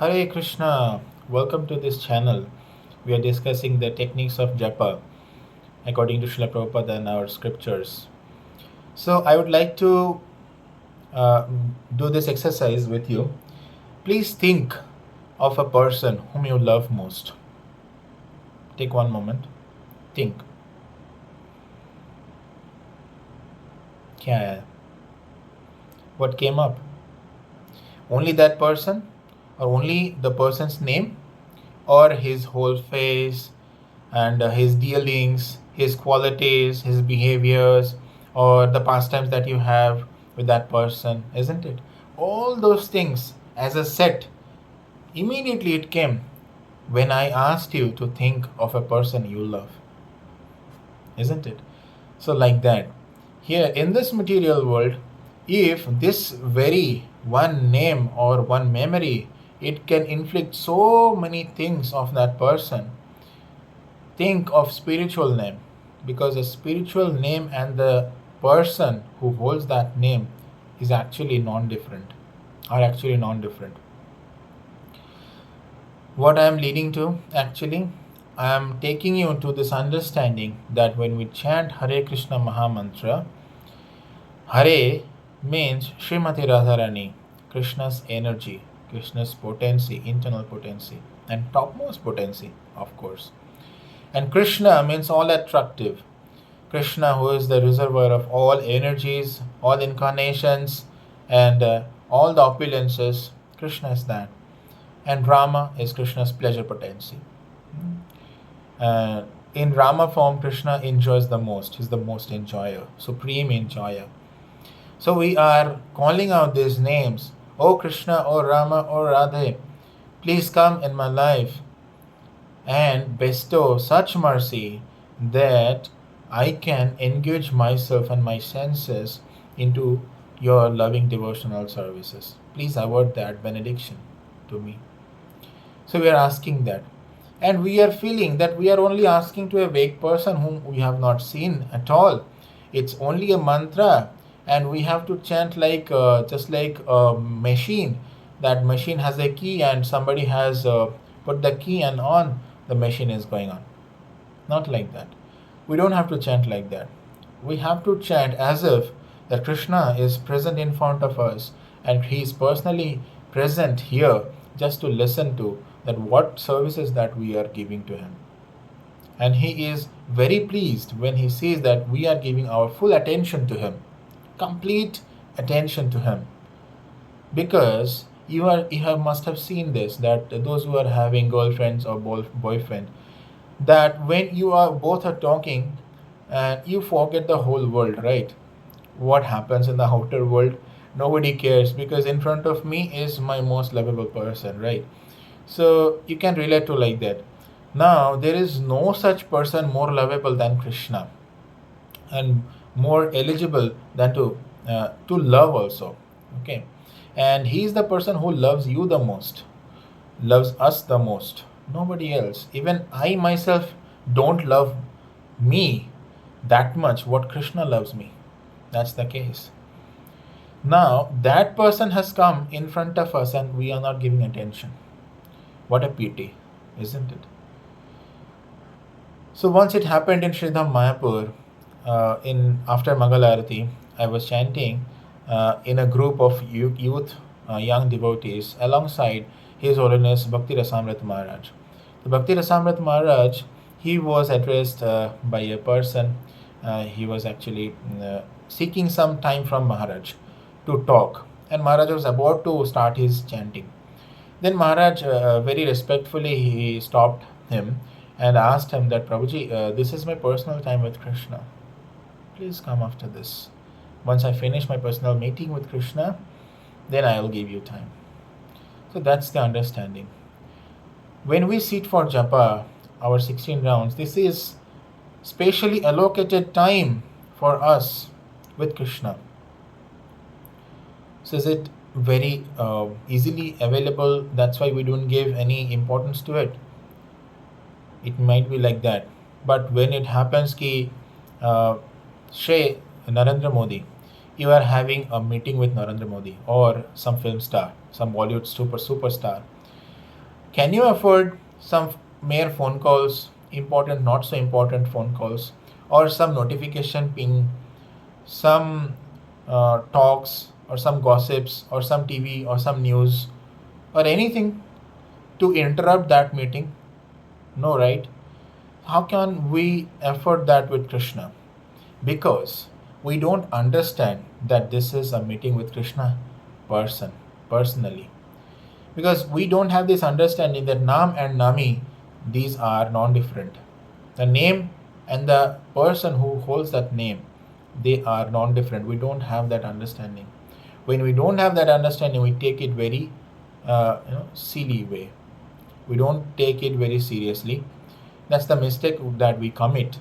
Hare Krishna, welcome to this channel. We are discussing the techniques of Japa according to Srila Prabhupada and our scriptures. So, I would like to uh, do this exercise with you. Please think of a person whom you love most. Take one moment. Think. क्या है? What came up? Only that person? Or only the person's name? Or his whole face and his dealings, his qualities, his behaviors, or the pastimes that you have with that person, isn't it? All those things as a set, immediately it came when I asked you to think of a person you love, isn't it? So, like that, here in this material world, if this very one name or one memory, it can inflict so many things of that person. Think of spiritual name, because a spiritual name and the person who holds that name is actually non-different, are actually non-different. What I am leading to, actually, I am taking you to this understanding that when we chant Hare Krishna Maha Mantra, Hare means Srimati Radharani, Krishna's energy, Krishna's potency, internal potency, and topmost potency, of course. And Krishna means all attractive. Krishna, who is the reservoir of all energies, all incarnations, and all the opulences, Krishna is that. And Rama is Krishna's pleasure potency. In Rama form, Krishna enjoys the most. He's the most enjoyer, supreme enjoyer. So we are calling out these names. Oh Krishna, oh Rama, oh Radhe, please come in my life and bestow such mercy that I can engage myself and my senses into your loving devotional services. Please award that benediction to me. So we are asking that. And we are feeling that we are only asking to a vague person whom we have not seen at all. It's only a mantra, and we have to chant like just like a machine. That machine has a key, and somebody has put the key, and on the machine is going on. Not like that. We don't have to chant like that. We have to chant as if that Krishna is present in front of us, and he is personally present here just to listen to that what services that we are giving to him. And he is very pleased when he sees that we are giving our full attention to him, complete attention to him. Because must have seen this, that those who are having girlfriends or boyfriend, that when you are both are talking and you forget the whole world, right? What happens in the outer world, nobody cares, because in front of me is my most lovable person, right? So you can relate to like that. Now there is no such person more lovable than Krishna, and more eligible than to love also. Okay, and he is the person who loves you the most, loves us the most. Nobody else. Even I myself don't love me that much what Krishna loves me. That's the case. Now that person has come in front of us and we are not giving attention. What a pity, isn't it? So once it happened in Sridham Mayapur, in after Mangalarati, I was chanting in a group of youth, young devotees, alongside His Holiness Bhakti Rasamrit Maharaj. The Bhakti Rasamrit Maharaj, he was addressed by a person. He was actually seeking some time from Maharaj to talk, and Maharaj was about to start his chanting. Then Maharaj, very respectfully, he stopped him and asked him that, Prabhuji, this is my personal time with Krishna. Please come after this. Once I finish my personal meeting with Krishna, then I will give you time. So that's the understanding. When we sit for japa, our 16 rounds, this is specially allocated time for us with Krishna. So is it very easily available? That's why we don't give any importance to it. It might be like that. But when it happens ki say Narendra Modi, you are having a meeting with Narendra Modi or some film star, some Bollywood superstar, Can you afford some mere phone calls, important, not so important phone calls, or some notification ping, some talks, or some gossips, or some TV, or some news, or anything to interrupt that meeting? No, right? How can we afford that with Krishna? Because we don't understand that this is a meeting with Krishna person, personally. Because we don't have this understanding that Nam and Nami, these are non-different. The name and the person who holds that name, they are non-different. We don't have that understanding. When we don't have that understanding, we take it very silly way. We don't take it very seriously. That's the mistake that we commit.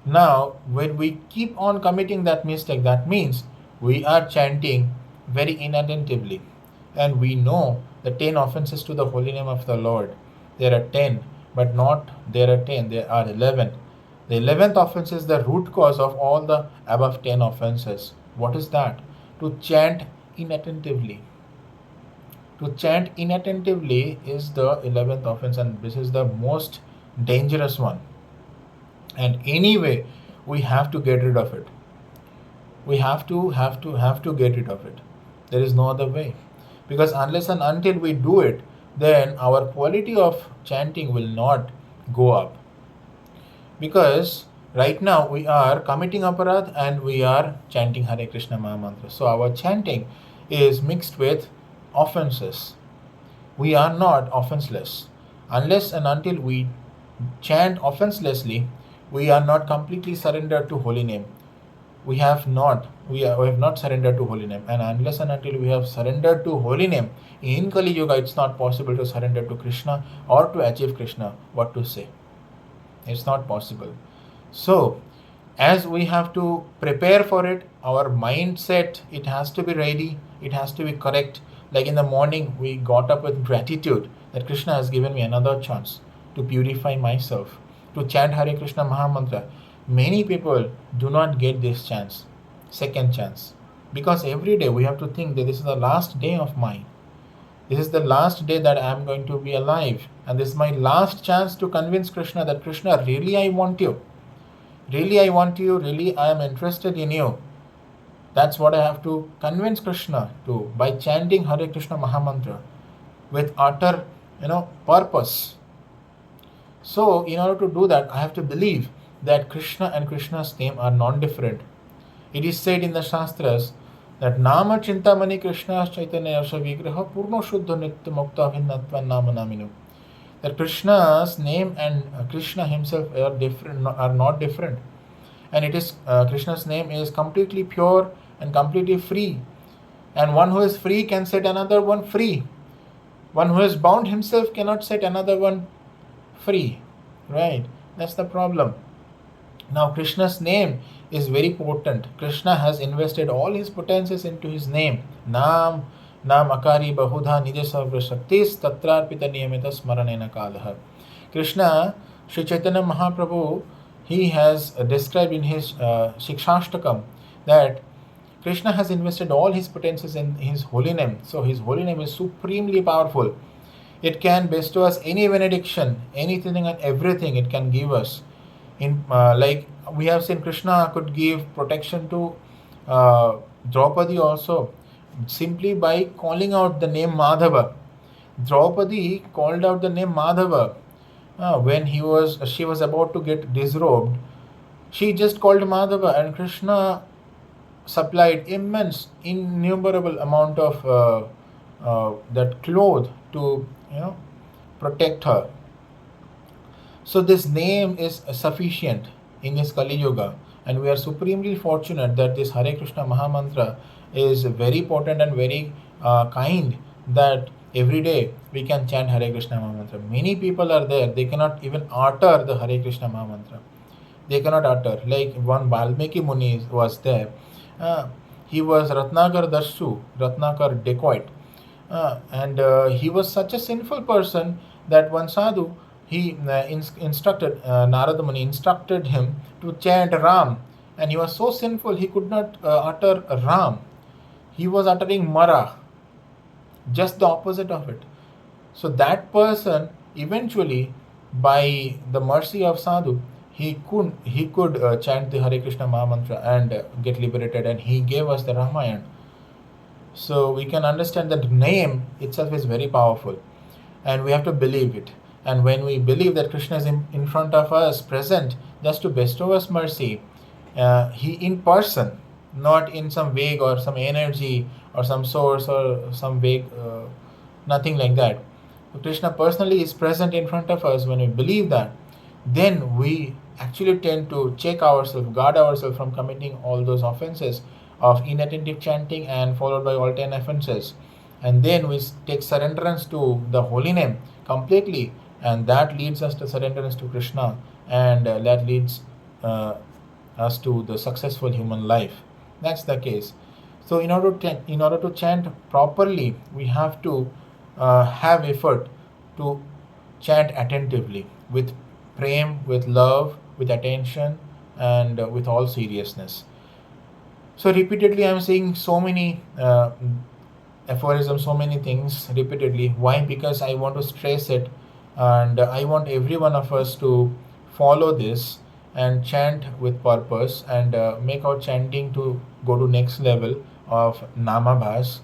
Now, when we keep on committing that mistake, that means we are chanting very inattentively. And we know the 10 offenses to the holy name of the Lord. There are 10, but not there are 10, there are 11. The 11th offense is the root cause of all the above 10 offenses. What is that? To chant inattentively. To chant inattentively is the 11th offense, and this is the most dangerous one. And anyway, we have to get rid of it. We have to get rid of it. There is no other way. Because unless and until we do it, then our quality of chanting will not go up. Because right now we are committing aparadh and we are chanting Hare Krishna Maha Mantra. So our chanting is mixed with offenses. We are not offenseless. Unless and until we chant offenselessly, we are not completely surrendered to holy name. We have not surrendered to holy name. And unless and until we have surrendered to holy name, in Kali Yuga it's not possible to surrender to Krishna or to achieve Krishna. What to say? It's not possible. So, as we have to prepare for it, our mindset, it has to be ready, it has to be correct. Like in the morning, we got up with gratitude that Krishna has given me another chance to purify myself, to chant Hare Krishna Maha Mantra. Many people do not get this chance, second chance, because every day we have to think that this is the last day of mine. This is the last day that I am going to be alive, and this is my last chance to convince Krishna that Krishna, really I want you. Really I want you, really I am interested in you. That's what I have to convince Krishna to by chanting Hare Krishna Maha Mantra with utter, purpose. So, in order to do that, I have to believe that Krishna and Krishna's name are non-different. It is said in the Shastras that Nama Chintamani Krishna Chaitanya Yasha Vigraha Purno Shuddha Nitya Mukta Bhinnatva Nama Naminu. That Krishna's name and Krishna himself are different, are not different. And it is Krishna's name is completely pure and completely free. And one who is free can set another one free. One who is bound himself cannot set another one free. Right? That's the problem. Now, Krishna's name is very potent. Krishna has invested all his potencies into his name. Nam Akari Bahudha Nija Sarva Shaktis Tatrarpita Niyamita Smaranena Kalaha. Krishna, Sri Chaitanya Mahaprabhu, he has described in his Shikshashtakam that Krishna has invested all his potencies in his holy name. So his holy name is supremely powerful. It can bestow us any benediction, anything and everything it can give us. Like we have seen, Krishna could give protection to Draupadi also, simply by calling out the name Madhava. Draupadi called out the name Madhava when she was about to get disrobed. She just called Madhava, and Krishna supplied immense, innumerable amount of that cloth to protect her. So this name is sufficient in this Kali Yuga, and we are supremely fortunate that this Hare Krishna Maha Mantra is very potent and very kind, that every day we can chant Hare Krishna Maha Mantra. Many people are there, they cannot even utter the Hare Krishna Maha Mantra. They cannot utter. Like one Valmiki Muni was there. He was Ratnakar Darshu, Ratnakar dacoit. And he was such a sinful person that one sadhu, he instructed, Narada Muni instructed him to chant Ram, and he was so sinful he could not utter Ram. He was uttering Mara, just the opposite of it. So that person eventually, by the mercy of sadhu, he could chant the Hare Krishna Maha Mantra and get liberated, and he gave us the Ramayana. So we can understand that name itself is very powerful, and we have to believe it. And when we believe that Krishna is in front of us, present, just to bestow us mercy, he in person, not in some vague or some energy or some source or some vague, nothing like that. Krishna personally is present in front of us. When we believe that, then we actually tend to check ourselves, guard ourselves from committing all those offenses of inattentive chanting and followed by all 10 offenses. And then we take surrenderance to the holy name completely, and that leads us to surrenderance to Krishna, and that leads uh, us to the successful human life. That's the case. So in order to chant properly, we have to have effort to chant attentively with prem, with love, with attention, and with all seriousness. So repeatedly, I'm saying so many aphorisms, so many things repeatedly. Why? Because I want to stress it, and I want every one of us to follow this and chant with purpose, and make our chanting to go to next level of namabhas.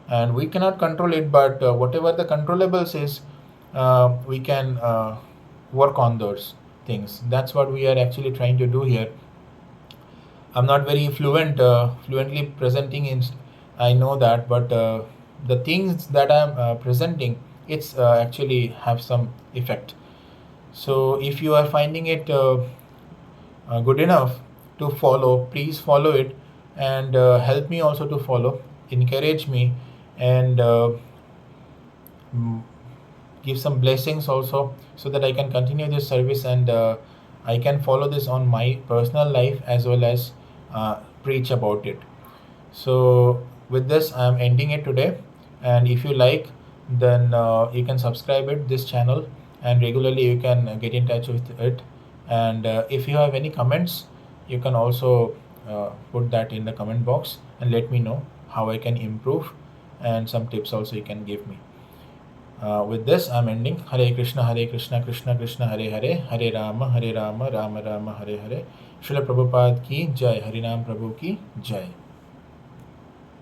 And we cannot control it, but whatever the controllables is, we can work on those things. That's what we are actually trying to do here. I'm not very fluently presenting in. I know that, but the things that I'm presenting, it's actually have some effect. So if you are finding it good enough to follow, please follow it, and help me also to follow. Encourage me, and mm, give some blessings also, so that I can continue this service, and I can follow this on my personal life as well as preach about it. So with this, I'm ending it today. And if you like, then you can subscribe it this channel, and regularly you can get in touch with it. And if you have any comments, you can also put that in the comment box and let me know how I can improve, and some tips also you can give me. With this, I'm ending. Hare Krishna, Krishna Krishna, Hare Hare, Hare Rama, Rama Rama, Hare Hare. Srila Prabhupada ki jai, Harinam Prabhu ki jai.